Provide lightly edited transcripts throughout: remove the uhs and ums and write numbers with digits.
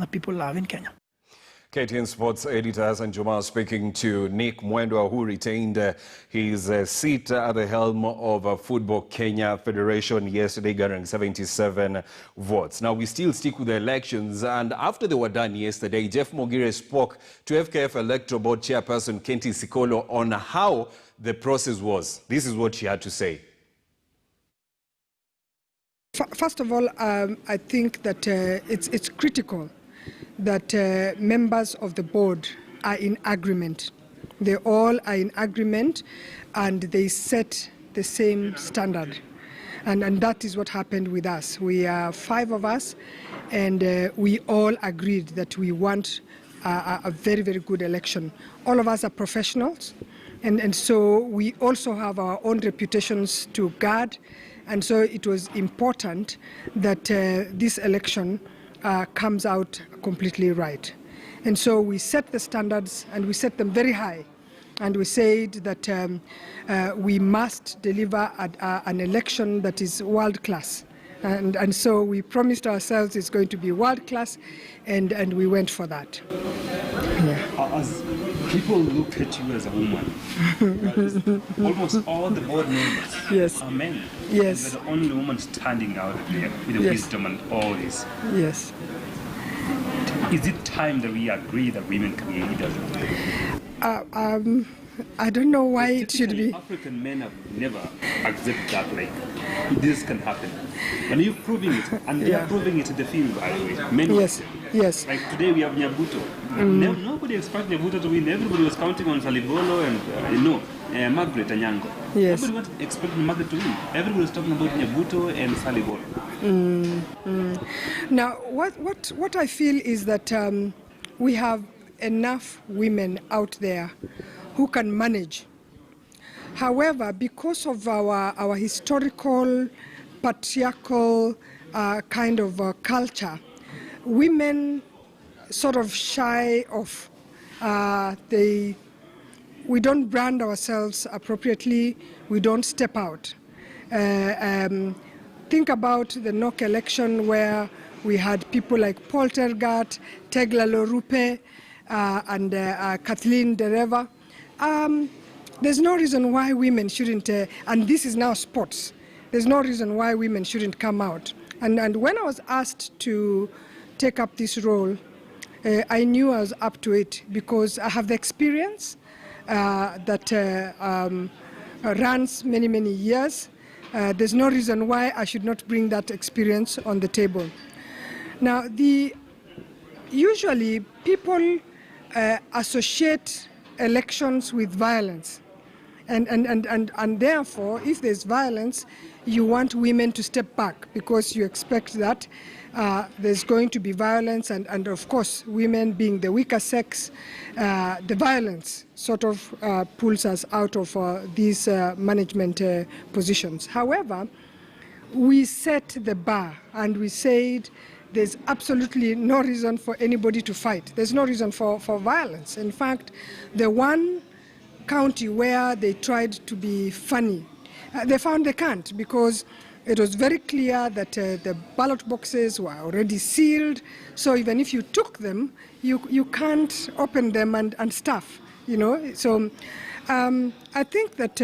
that people love in Kenya. KTN Sports editor Hassan Juma speaking to Nick Mwendwa, who retained his seat at the helm of Football Kenya Federation yesterday, garnering 77 votes. Now, we still stick with the elections, and after they were done yesterday, Jeff Mogire spoke to FKF Electoral Board chairperson Kenti Tikolo on how the process was. This is what she had to say. First of all, I think that it's critical that members of the board are in agreement. They all are in agreement and they set the same standard. And that is what happened with us. We are 5 of us and we all agreed that we want a very, very good election. All of us are professionals and so we also have our own reputations to guard. And so it was important that this election comes out completely right. And so we set the standards and we set them very high. And we said that we must deliver an election that is world class. And so we promised ourselves it's going to be world class, and we went for that. Yeah. As people look at you as a woman, almost all the board members are men. Yes. You're the only woman standing out there with the wisdom and all this. Yes. Is it time that we agree that women can be leaders? I don't know why it should be. African men have never accepted that, like, this can happen. And you're proving it, and they are proving it in the field, by the way. Many yes. Like today we have Nyabuto. Nobody expected Nyabuto to win. Everybody was counting on Salivolo and Margaret Anyango. Yes. Nobody was expecting Margaret to win. Everybody was talking about Nyabuto and Salivolo. Now, what I feel is that we have enough women out there who can manage. However, because of our historical, patriarchal kind of culture, women sort of shy off. We don't brand ourselves appropriately. We don't step out. Think about the NOK election where we had people like Paul Tergat, Tegla Lorupe, and Kathleen Dereva. There's no reason why women shouldn't, and this is now sports, there's no reason why women shouldn't come out. And when I was asked to take up this role, I knew I was up to it because I have the experience that runs many, many years. There's no reason why I should not bring that experience on the table. Now, usually people associate elections with violence. And therefore, if there's violence, you want women to step back because you expect that there's going to be violence. And of course, women being the weaker sex, the violence sort of pulls us out of these management positions. However, we set the bar and we said there's absolutely no reason for anybody to fight. There's no reason for violence. In fact, the one county where they tried to be funny, they found they can't because it was very clear that the ballot boxes were already sealed. So even if you took them, you can't open them and stuff, you know. So I think that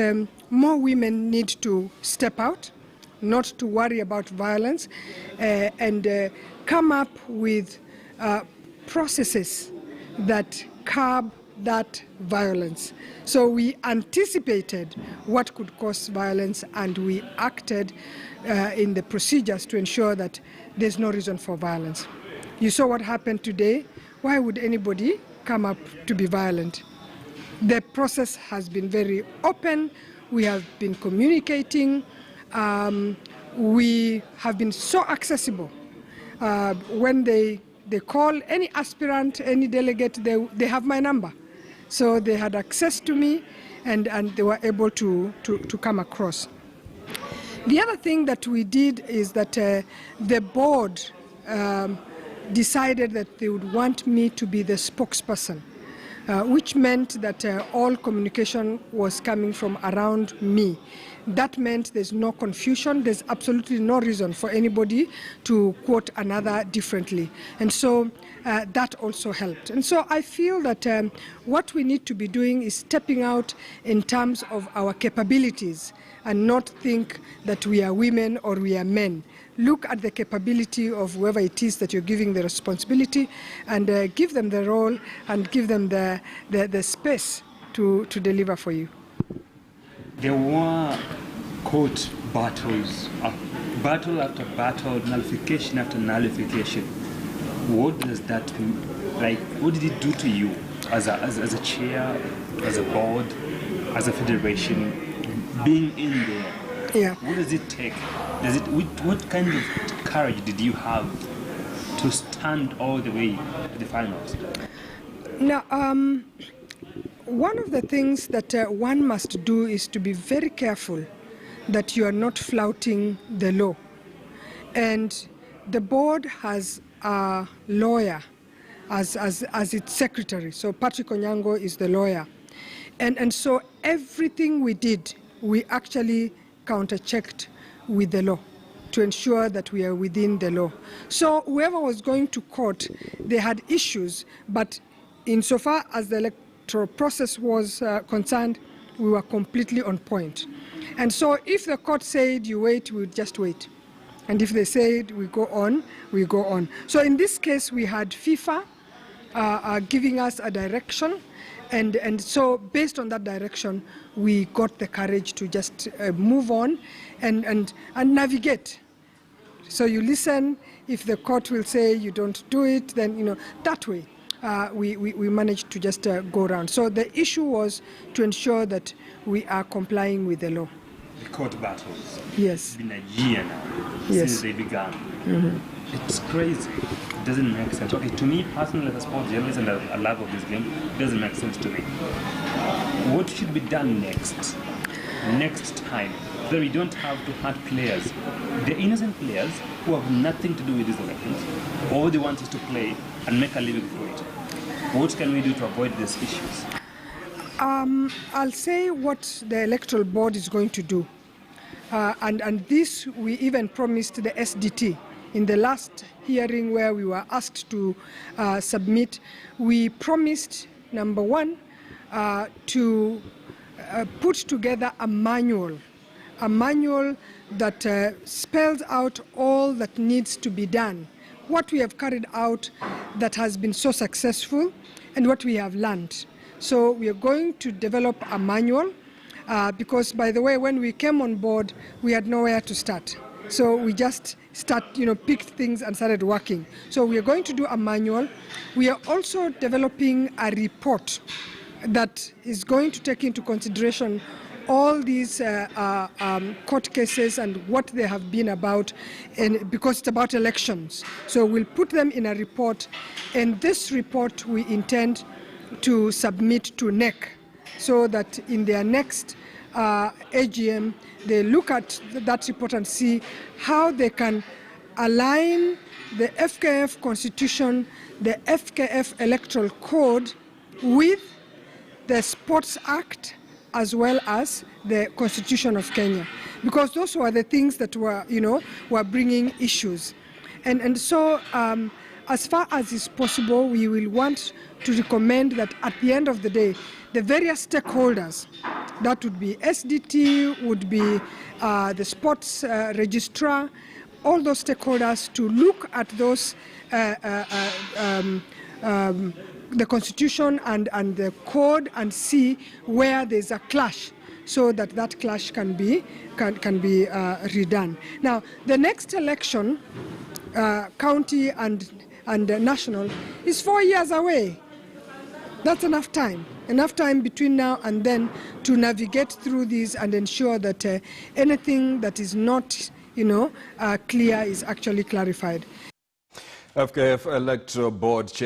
more women need to step out, not to worry about violence, and come up with processes that curb that violence. So we anticipated what could cause violence and we acted in the procedures to ensure that there's no reason for violence. You saw what happened today. Why would anybody come up to be violent? The process has been very open. We have been communicating. We have been so accessible. When they call any aspirant, any delegate, they have my number. So they had access to me and they were able to come across. The other thing that we did is that the board decided that they would want me to be the spokesperson which meant that all communication was coming from around me. That meant there's no confusion. There's absolutely no reason for anybody to quote another differently. And so that also helped. And so I feel that what we need to be doing is stepping out in terms of our capabilities and not think that we are women or we are men. Look at the capability of whoever it is that you're giving the responsibility and give them the role and give them the space to deliver for you. There were court battles, battle after battle, nullification after nullification. What does that mean? Like, what did it do to you as a chair, as a board, as a federation, being in there? Yeah. What does it take? What kind of courage did you have to stand all the way to the finals? Now, one of the things that one must do is to be very careful that you are not flouting the law. And the board has a lawyer as its secretary. So Patrick Onyango is the lawyer. And so everything we did, we actually counter-checked with the law to ensure that we are within the law. So whoever was going to court, they had issues, but insofar as the electoral process was concerned, we were completely on point. And so if the court said you wait, we would just wait. And if they said we go on, we go on. So in this case, we had FIFA giving us a direction. And so based on that direction, we got the courage to just move on and navigate. So you listen. If the court will say you don't do it, then that way we managed to just go around. So the issue was to ensure that we are complying with the law. The court battles. Yes. It's been a year now since they began. Mm-hmm. It's crazy. It doesn't make sense. Okay, to me personally, as a sports journalist and a love of this game, it doesn't make sense to me. What should be done next time, so we don't have to hurt players, the innocent players who have nothing to do with these elections? All they want is to play and make a living for it. What can we do to avoid these issues? I'll say what the electoral board is going to do. And this we even promised the SDT. In the last hearing where we were asked to submit, we promised, number one, to put together a manual that spells out all that needs to be done, what we have carried out that has been so successful, and what we have learned. So we are going to develop a manual because, by the way, when we came on board, we had nowhere to start. So we just picked things and started working. So we are going to do a manual. We are also developing a report that is going to take into consideration all these court cases and what they have been about, and because it's about elections. So we'll put them in a report, and this report we intend to submit to NEC so that in their next AGM, they look at that report and see how they can align the FKF Constitution, the FKF Electoral Code with the Sports Act as well as the Constitution of Kenya, because those were the things that were bringing issues. And so as far as is possible, we will want to recommend that at the end of the day, the various stakeholders, that would be SDT, would be the sports registrar, all those stakeholders to look at those, the Constitution and the Code and see where there's a clash, so that that clash can be redone. Now, the next election, county and national, is 4 years away. That's enough time between now and then to navigate through these and ensure that anything that is not, clear is actually clarified. FKF Electoral Board Chair